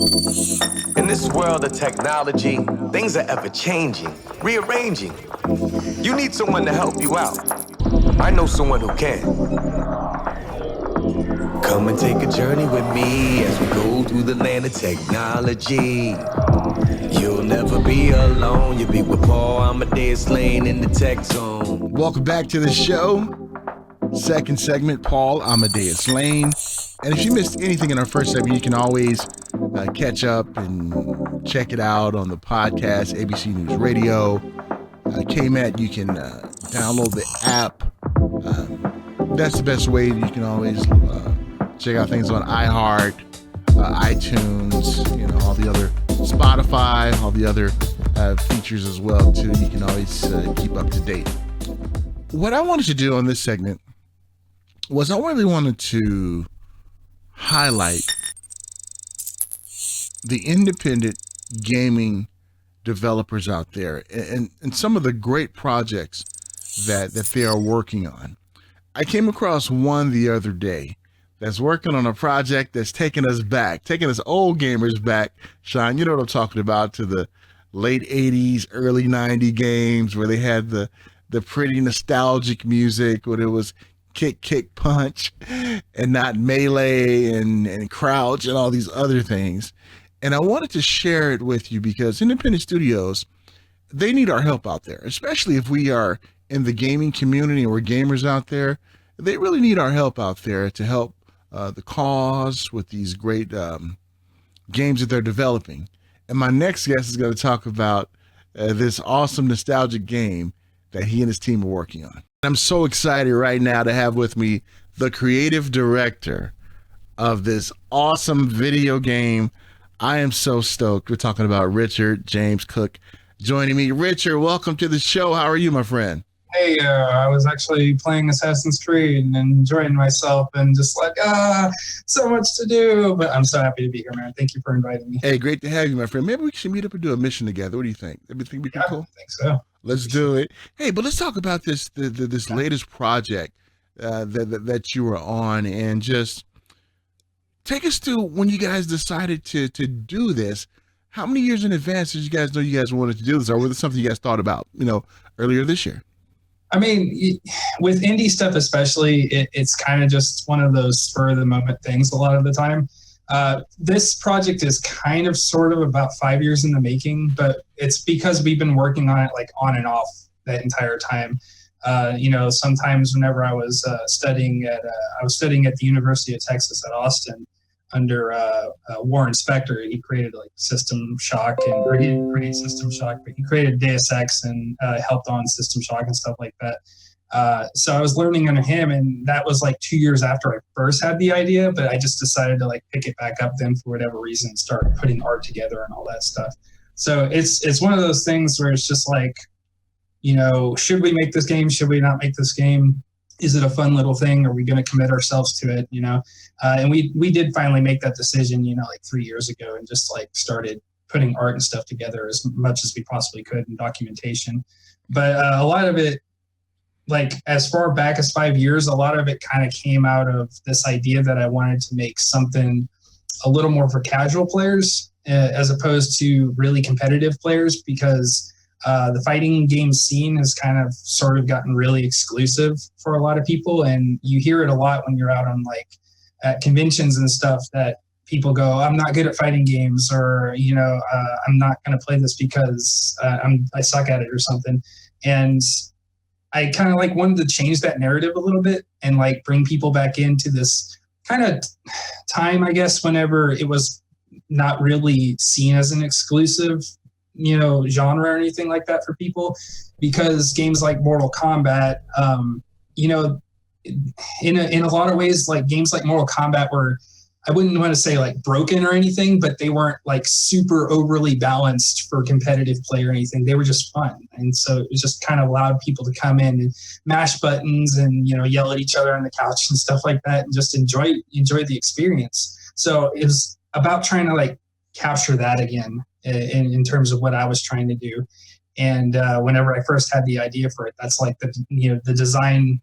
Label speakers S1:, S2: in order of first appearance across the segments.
S1: In this world of technology, things are ever changing, rearranging. You need someone to help you out. I know someone who can. Come and take a journey with me as we go through the land of technology. You'll never be alone. You'll be with Paul Amadeus Lane in the tech zone.
S2: Welcome back to the show. Second segment, Paul Amadeus Lane. And if you missed anything in our first segment, you can always catch up and check it out on the podcast, ABC News Radio, KMET. You can download the app. That's the best way. You can always check out things on iHeart, iTunes, all the other Spotify, all the other features as well too. You can always keep up to date. What I wanted to do on this segment was I really wanted to highlight the independent gaming developers out there and some of the great projects that they are working on. I came across one the other day that's working on a project that's taking us old gamers back. Sean, you know what I'm talking about, to the late 80s, early 90s games where they had the pretty nostalgic music, where it was kick, punch, and not melee and crouch and all these other things. And I wanted to share it with you because independent studios, they need our help out there, especially if we are in the gaming community and we're gamers out there. They really need our help out there to help the cause with these great games that they're developing. And my next guest is going to talk about this awesome nostalgic game that he and his team are working on. I'm so excited right now to have with me the creative director of this awesome video game. I am so stoked. We're talking about Richard James Cook joining me. Richard, welcome to the show. How are you, my friend?
S3: Hey, I was actually playing Assassin's Creed and enjoying myself and just like, so much to do. But I'm so happy to be here, man. Thank you for inviting me.
S2: Hey, great to have you, my friend. Maybe we should meet up and do a mission together. What do you think? Everything be cool?
S3: I think so.
S2: Let's do it. Hey, but let's talk about this latest project that you were on, and just take us through when you guys decided to do this. How many years in advance did you guys know you guys wanted to do this, or was it something you guys thought about, earlier this year?
S3: I mean, with indie stuff especially, it's kind of just one of those spur of the moment things a lot of the time. This project is kind of sort of about 5 years in the making, but it's because we've been working on it like on and off that entire time. Sometimes whenever I was studying at the University of Texas at Austin under Warren Spector, he created like System Shock, or he didn't create System Shock, but he created Deus Ex and helped on System Shock and stuff like that. So I was learning under him, and that was like 2 years after I first had the idea, but I just decided to like pick it back up then for whatever reason and start putting art together and all that stuff. So it's one of those things where it's just like, should we make this game? Should we not make this game? Is it a fun little thing? Are we going to commit ourselves to it? And we did finally make that decision, like 3 years ago, and just like started putting art and stuff together as much as we possibly could, and documentation. But a lot of it, like as far back as 5 years, a lot of it kind of came out of this idea that I wanted to make something a little more for casual players as opposed to really competitive players, because the fighting game scene has kind of sort of gotten really exclusive for a lot of people. And you hear it a lot when you're out on like at conventions and stuff, that people go, I'm not good at fighting games, or, I'm not going to play this because I suck at it or something. And I kind of like wanted to change that narrative a little bit and like bring people back into this kind of time, I guess, whenever it was not really seen as an exclusive, genre or anything like that for people, because games like Mortal Kombat, in a lot of ways, like games like Mortal Kombat were, I wouldn't want to say like broken or anything, but they weren't like super overly balanced for competitive play or anything. They were just fun. And so it just kind of allowed people to come in and mash buttons and, yell at each other on the couch and stuff like that, and just enjoy the experience. So it was about trying to like capture that again in terms of what I was trying to do. And whenever I first had the idea for it, that's like the design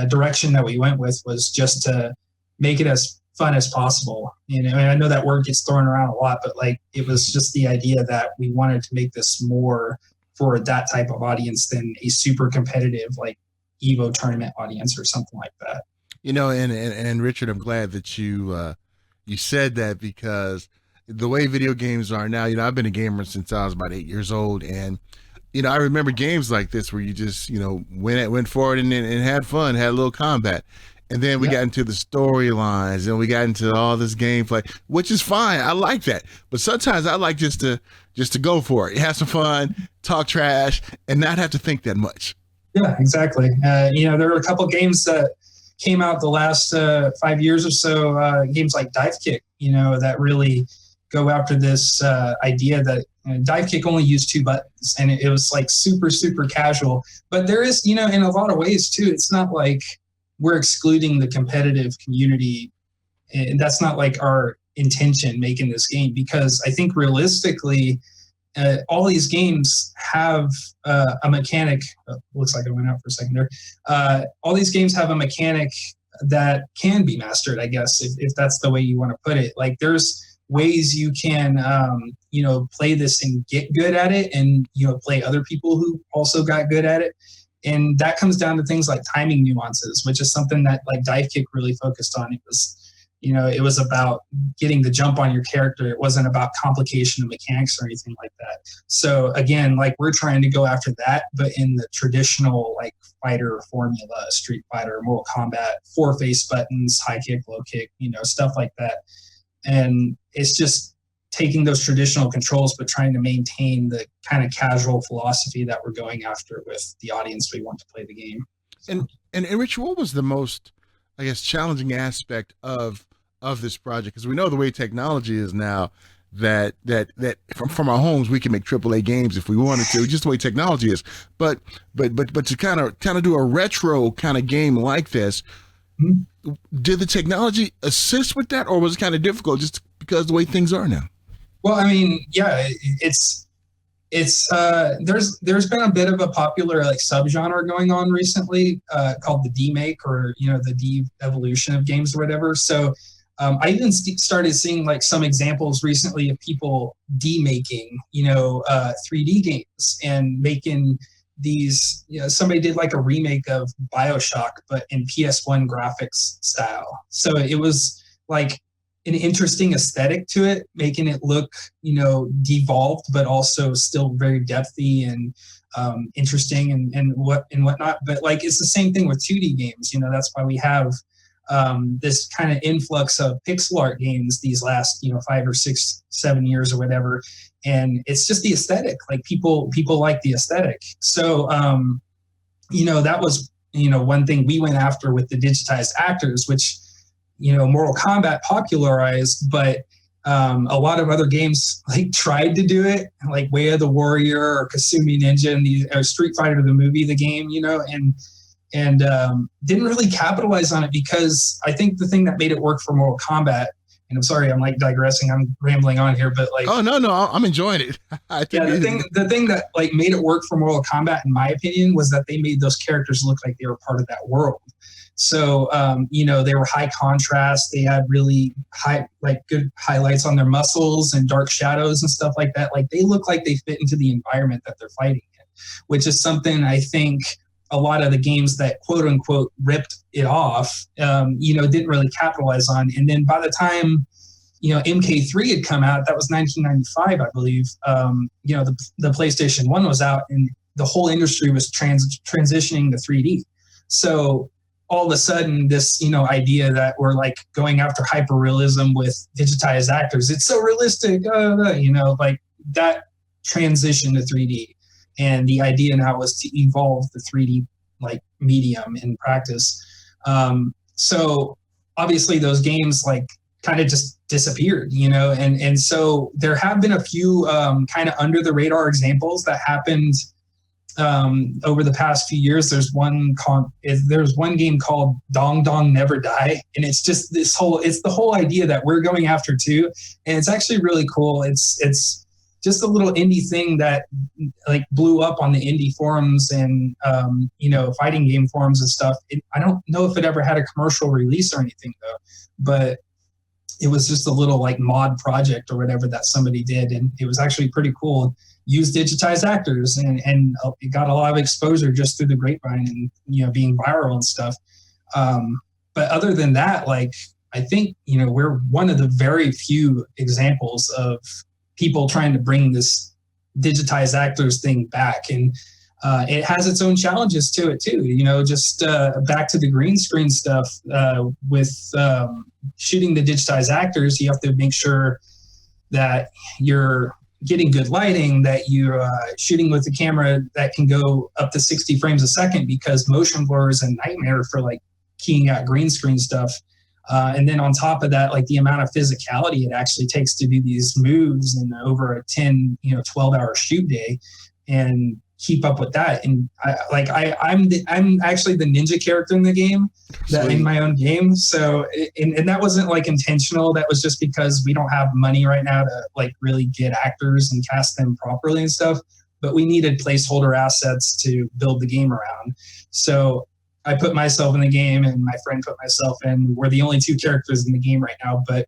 S3: direction that we went with, was just to make it as fun as possible. And I know that word gets thrown around a lot, but like it was just the idea that we wanted to make this more for that type of audience than a super competitive like Evo tournament audience or something like that.
S2: And Richard, I'm glad that you said that, because the way video games are now, I've been a gamer since I was about 8 years old, and I remember games like this where you just went forward and had fun, had a little combat. And then we got into the storylines, and we got into all this gameplay, which is fine. I like that. But sometimes I like just to go for it, have some fun, talk trash, and not have to think that much.
S3: Yeah, exactly. There were a couple games that came out the last 5 years or so, games like Dive Kick, that really go after this idea that Dive Kick only used 2 buttons, and it was like super, super casual. But there is, in a lot of ways too, it's not like we're excluding the competitive community. And that's not like our intention making this game, because I think realistically, all these games have a mechanic. Looks like I went out for a second there. All these games have a mechanic that can be mastered, I guess, if that's the way you want to put it. Like there's ways you can, play this and get good at it, and, play other people who also got good at it. And that comes down to things like timing nuances, which is something that like Dive Kick really focused on. It was, it was about getting the jump on your character. It wasn't about complication of mechanics or anything like that. So again, like we're trying to go after that, but in the traditional like fighter formula, Street Fighter, Mortal Kombat, 4 face buttons, high kick, low kick, stuff like that. And it's just taking those traditional controls, but trying to maintain the kind of casual philosophy that we're going after with the audience we want to play the game.
S2: And Rich, what was the most, I guess, challenging aspect of this project? Because we know the way technology is now, that from our homes we can make AAA games if we wanted to, just the way technology is. But to kind of do a retro kind of game like this, did the technology assist with that, or was it kind of difficult just because of the way things are now?
S3: Well, I mean, yeah, it's there's been a bit of a popular like subgenre going on recently called the demake, or the de-evolution of games or whatever. So I even started seeing like some examples recently of people demaking 3D games and making these. Somebody did like a remake of BioShock, but in PS1 graphics style. So it was like an interesting aesthetic to it, making it look, devolved, but also still very depthy and interesting and whatnot. But like, it's the same thing with 2D games. That's why we have this kind of influx of pixel art games these last, 5 or 6, 7 years or whatever. And it's just the aesthetic. Like people like the aesthetic. So, that was, one thing we went after with the digitized actors, which, Mortal Kombat popularized, but a lot of other games like tried to do it, like Way of the Warrior or Kasumi Ninja and or Street Fighter the movie, the game, and didn't really capitalize on it, because I think the thing that made it work for Mortal Kombat, and I'm sorry, I'm like digressing, I'm rambling on here, but like,
S2: oh no, I'm enjoying it.
S3: The thing that like made it work for Mortal Kombat, in my opinion, was that they made those characters look like they were part of that world. So, they were high contrast. They had really good highlights on their muscles and dark shadows and stuff like that. Like they look like they fit into the environment that they're fighting in, which is something I think a lot of the games that quote unquote ripped it off, didn't really capitalize on. And then by the time, MK3 had come out, that was 1995, I believe. The PlayStation 1 was out, and the whole industry was transitioning to 3D. So all of a sudden, this idea that we're like going after hyperrealism with digitized actors, it's so realistic, like that transition to 3D. And the idea now was to evolve the 3D like medium in practice. So obviously those games like kind of just disappeared, and so there have been a few kind of under the radar examples that happened over the past few years. There's one game called Dong Dong Never Die, and it's just it's the whole idea that we're going after too, and it's actually really cool. It's just a little indie thing that like blew up on the indie forums and fighting game forums and stuff. I don't know if it ever had a commercial release or anything though, but it was just a little like mod project or whatever that somebody did, and it was actually pretty cool. Used digitized actors, and it got a lot of exposure just through the grapevine and being viral and stuff. But other than that, like, I think we're one of the very few examples of people trying to bring this digitized actors thing back, and it has its own challenges to it too. Just back to the green screen stuff with shooting the digitized actors, you have to make sure that you're getting good lighting, that you're shooting with a camera that can go up to 60 frames a second, because motion blur is a nightmare for like keying out green screen stuff. And then on top of that, like the amount of physicality it actually takes to do these moves in over a 10, 12-hour shoot day and keep up with that. And I'm actually the ninja character in the game, in my own game. So, and that wasn't like intentional. That was just because we don't have money right now to like really get actors and cast them properly and stuff. But we needed placeholder assets to build the game around. So I put myself in the game and my friend put myself in. We're the only two characters in the game right now. But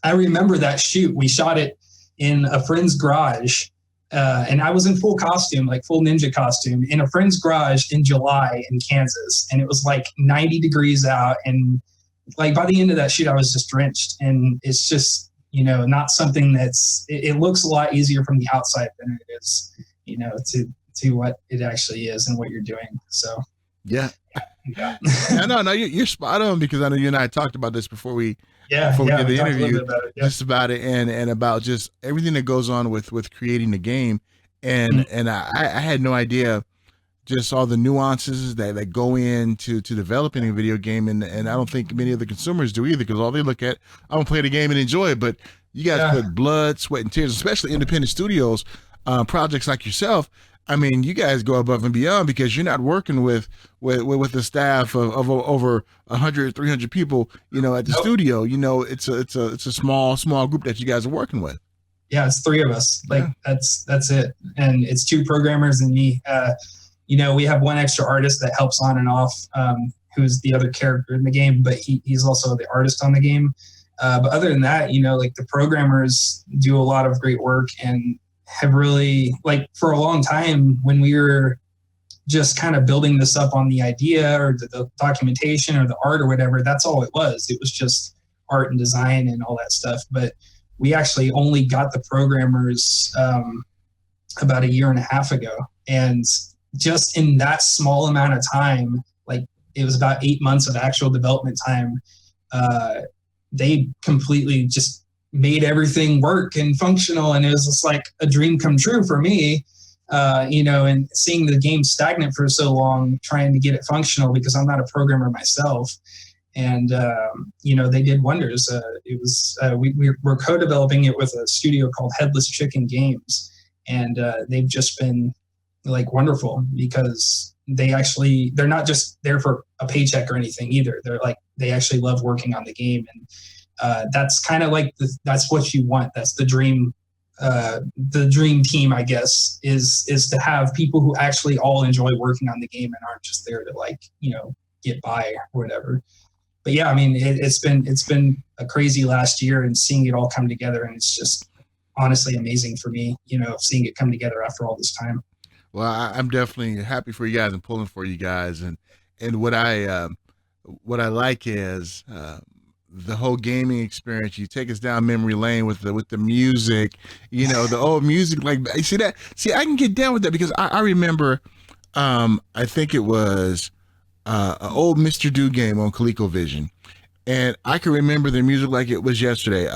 S3: I remember that shoot. We shot it in a friend's garage. And I was in full costume, like full ninja costume, in a friend's garage in July in Kansas. And it was like 90 degrees out. And like by the end of that shoot, I was just drenched. And it's just, not something it looks a lot easier from the outside than it is, to what it actually is and what you're doing. So,
S2: yeah. No, you're spot on, because I know you and I talked about this before we did the interview, just about it and about just everything that goes on with creating the game, and I had no idea just all the nuances that go into developing a video game, and I don't think many of the consumers do either, because all they look at, I'm gonna play the game and enjoy it. But you guys put blood, sweat, and tears, especially independent studios, projects like yourself. I mean, you guys go above and beyond, because you're not working with a staff of over 100, 300 people, at the studio. It's a small group that you guys are working with.
S3: Yeah, it's three of us. Like that's it. And it's two programmers and me. We have one extra artist that helps on and off, who's the other character in the game, but he's also the artist on the game. But other than that, like the programmers do a lot of great work, and have really, like, for a long time when we were just kind of building this up on the idea or the documentation or the art or whatever, that's all it was. It was just art and design and all that stuff. But we actually only got the programmers about 1.5 years ago. And just in that small amount of time, like it was about 8 months of actual development time, they completely just made everything work and functional. And it was just like a dream come true for me, and seeing the game stagnant for so long, trying to get it functional, because I'm not a programmer myself. And, they did wonders. We're co-developing it with a studio called Headless Chicken Games. And they've just been like wonderful, because they're not just there for a paycheck or anything either. They're like, they actually love working on the game. And that's kind of like that's what you want. That's the dream team, I guess, is to have people who actually all enjoy working on the game and aren't just there to like, get by or whatever. But yeah, I mean, it's been a crazy last year, and seeing it all come together, and it's just honestly amazing for me, seeing it come together after all this time.
S2: Well, I'm definitely happy for you guys and pulling for you guys, and what I like is the whole gaming experience. You take us down memory lane with the music, the old music. Like, I can get down with that, because I remember, I think it was an old Mr. Do game on ColecoVision, and I can remember the music like it was yesterday.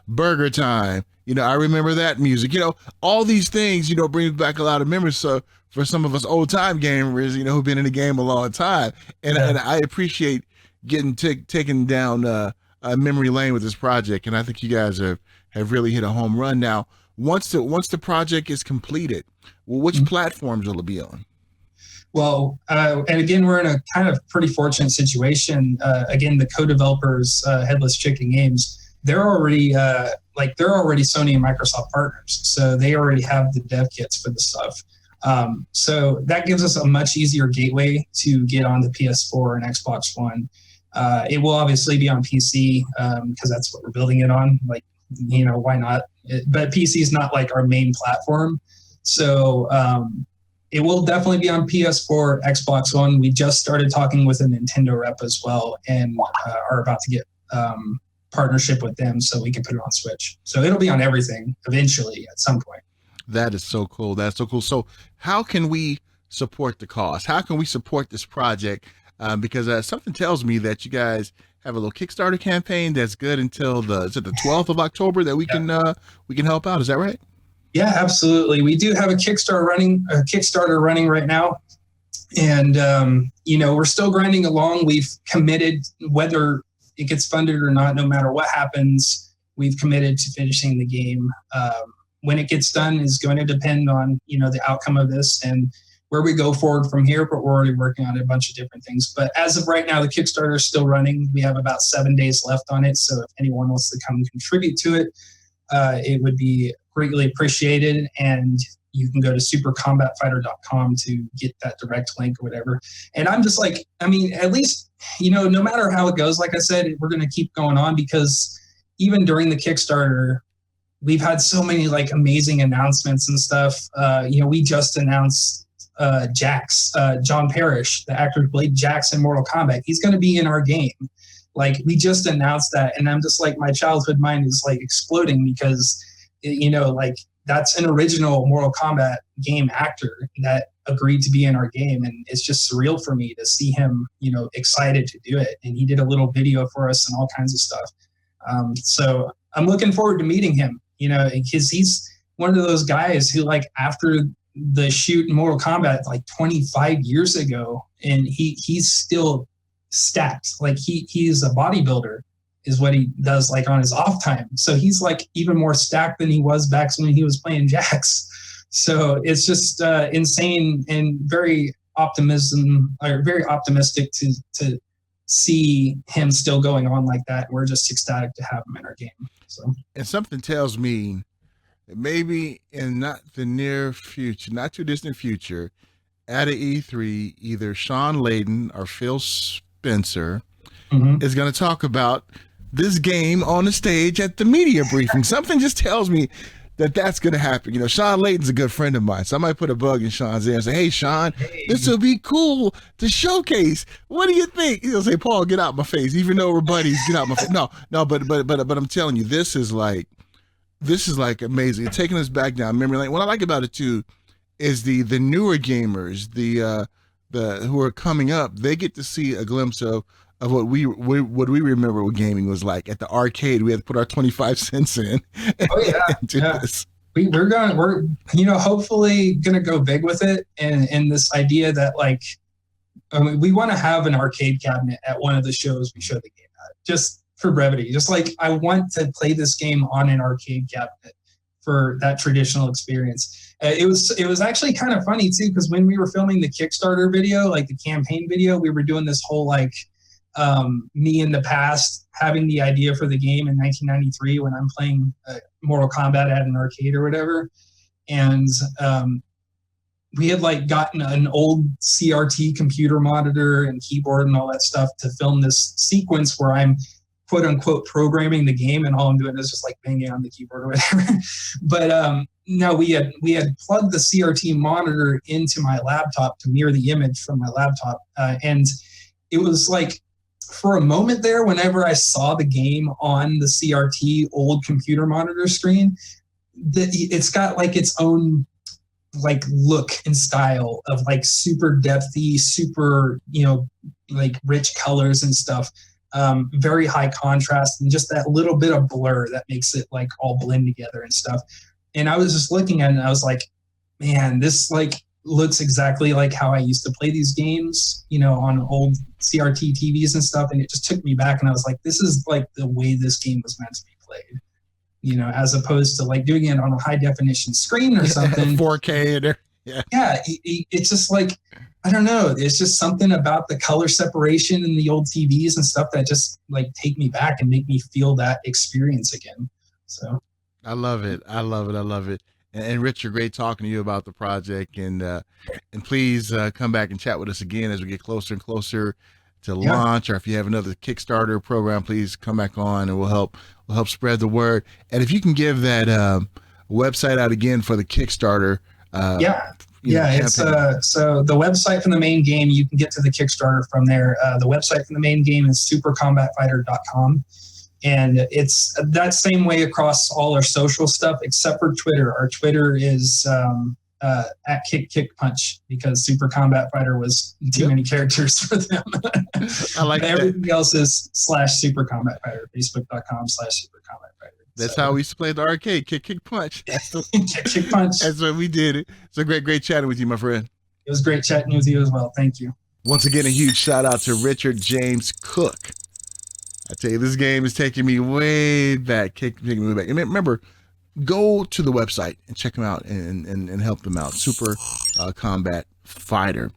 S2: Burger Time, I remember that music. All these things, brings back a lot of memories. So for some of us old time gamers, who've been in the game a long time, and I appreciate getting taken down memory lane with this project, and I think you guys have really hit a home run. Now, once the project is completed, which platforms will it be on?
S3: Well, and again, we're in a kind of pretty fortunate situation. Again, the co-developers, Headless Chicken Games, they're already Sony and Microsoft partners, so they already have the dev kits for the stuff. So that gives us a much easier gateway to get on the PS4 and Xbox One. It will obviously be on PC because that's what we're building it on. Like, why not? But PC is not like our main platform. So it will definitely be on PS4, Xbox One. We just started talking with a Nintendo rep as well, and are about to get partnership with them so we can put it on Switch. So it'll be on everything eventually at some point.
S2: That is so cool. That's so cool. So how can we support the cause? How can we support this project? Because something tells me that you guys have a little Kickstarter campaign that's good until the 12th of October that we can help out. Is that right?
S3: Yeah, absolutely. We do have a Kickstarter running right now. And, we're still grinding along. We've committed, whether it gets funded or not, no matter what happens, we've committed to finishing the game. When it gets done is going to depend on, the outcome of this and where we go forward from here, but we're already working on a bunch of different things. But as of right now, the Kickstarter is still running. We have about 7 days left on it. So if anyone wants to come and contribute to it, it would be greatly appreciated. And you can go to supercombatfighter.com to get that direct link or whatever. And I'm just like, at least, no matter how it goes, like I said, we're going to keep going on because even during the Kickstarter, we've had so many like amazing announcements and stuff. We just announced Jax, John Parrish, the actor who played Jax in Mortal Kombat. He's going to be in our game. Like, we just announced that, and I'm just like, my childhood mind is like exploding because, that's an original Mortal Kombat game actor that agreed to be in our game, and it's just surreal for me to see him, excited to do it. And he did a little video for us and all kinds of stuff. So I'm looking forward to meeting him, because he's one of those guys who, like, after the shoot in Mortal Kombat like 25 years ago, and he's still stacked. Like, he's a bodybuilder is what he does, like, on his off time. So he's like even more stacked than he was back when he was playing Jax. So it's just insane and very optimistic to see him still going on like that. We're just ecstatic to have him in our game. So,
S2: and something tells me that maybe in not the near future, not too distant future, at a E3, either Sean Layden or Phil Spencer is going to talk about this game on the stage at the media briefing. Something just tells me that that's going to happen. Sean Layton's a good friend of mine, so I might put a bug in Sean's ear and say, "Hey, Sean, this will be cool to showcase. What do you think?" He'll say, "Paul, get out my face." Even though we're buddies, get out my face. No, but I'm telling you, this is like amazing. It's taking us back down memory lane. What I like about it too is the newer gamers, the who are coming up. They get to see a glimpse of what we remember what gaming was like. At the arcade, we had to put our 25 cents in.
S3: Oh yeah,
S2: This.
S3: We're hopefully gonna go big with it, and this idea that, like, we want to have an arcade cabinet at one of the shows we show the game at, just for brevity. Just like, I want to play this game on an arcade cabinet for that traditional experience. It was actually kind of funny too, because when we were filming the Kickstarter video, like the campaign video, we were doing this whole like me in the past having the idea for the game in 1993 when I'm playing Mortal Kombat at an arcade or whatever. And we had like gotten an old CRT computer monitor and keyboard and all that stuff to film this sequence where I'm quote unquote programming the game, and all I'm doing is just like banging on the keyboard or whatever. But no, we had plugged the CRT monitor into my laptop to mirror the image from my laptop. And it was like, for a moment there, whenever I saw the game on the CRT old computer monitor screen, it's got like its own like look and style of like super depthy, super, like rich colors and stuff. Very high contrast, and just that little bit of blur that makes it like all blend together and stuff. And I was just looking at it and I was like, man, this like looks exactly like how I used to play these games, on old CRT TVs and stuff. And it just took me back, and I was like, this is like the way this game was meant to be played, as opposed to like doing it on a high definition screen or something.
S2: 4K.
S3: Yeah. It's just like, I don't know. It's just something about the color separation in the old TVs and stuff that just like take me back and make me feel that experience again. So
S2: I love it. And Richard, great talking to you about the project, and please come back and chat with us again as we get closer and closer to launch, or if you have another Kickstarter program, please come back on and we'll help spread the word. And if you can give that website out again for the Kickstarter.
S3: It's so the website from the main game, you can get to the Kickstarter from there. The website from the main game is supercombatfighter.com. And it's that same way across all our social stuff, except for Twitter. Our Twitter is at Kick Punch, because Super Combat Fighter was too many characters for them.
S2: I like that.
S3: Everything else is /Super Combat Fighter, facebook.com/Super Combat Fighter.
S2: That's how we used to play at the arcade. Kick Punch.
S3: Kick Punch.
S2: That's what we did. It's a great chatting with you, my friend.
S3: It was great chatting with you as well. Thank you.
S2: Once again, a huge shout out to Richard James Cook. I tell you, this game is taking me way back, taking me back. And remember, go to the website and check them out and help them out. Super Combat Fighter.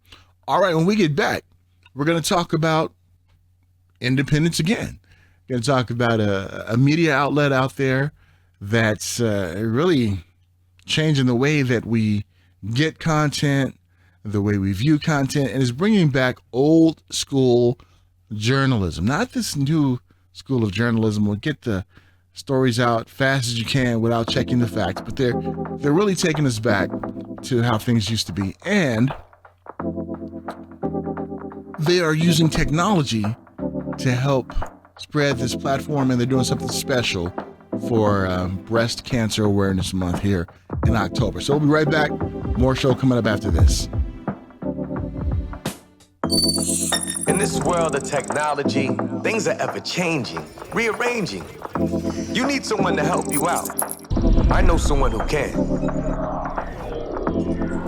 S2: All right, when we get back, we're going to talk about independence again. We're going to talk about a media outlet out there that's really changing the way that we get content, the way we view content, and is bringing back old school journalism, not this new school of journalism. We'll get the stories out fast as you can without checking the facts, but they're really taking us back to how things used to be, and they are using technology to help spread this platform, and they're doing something special for Breast Cancer Awareness Month here in October. So we'll be right back. More show coming up after this.
S1: In this world of technology, things are ever changing, rearranging. You need someone to help you out. I know someone who can.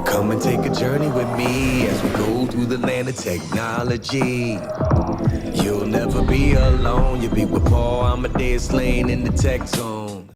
S1: Come and take a journey with me as we go through the land of technology. You'll never be alone. You'll be with Paul Amadeus Lane in the tech zone.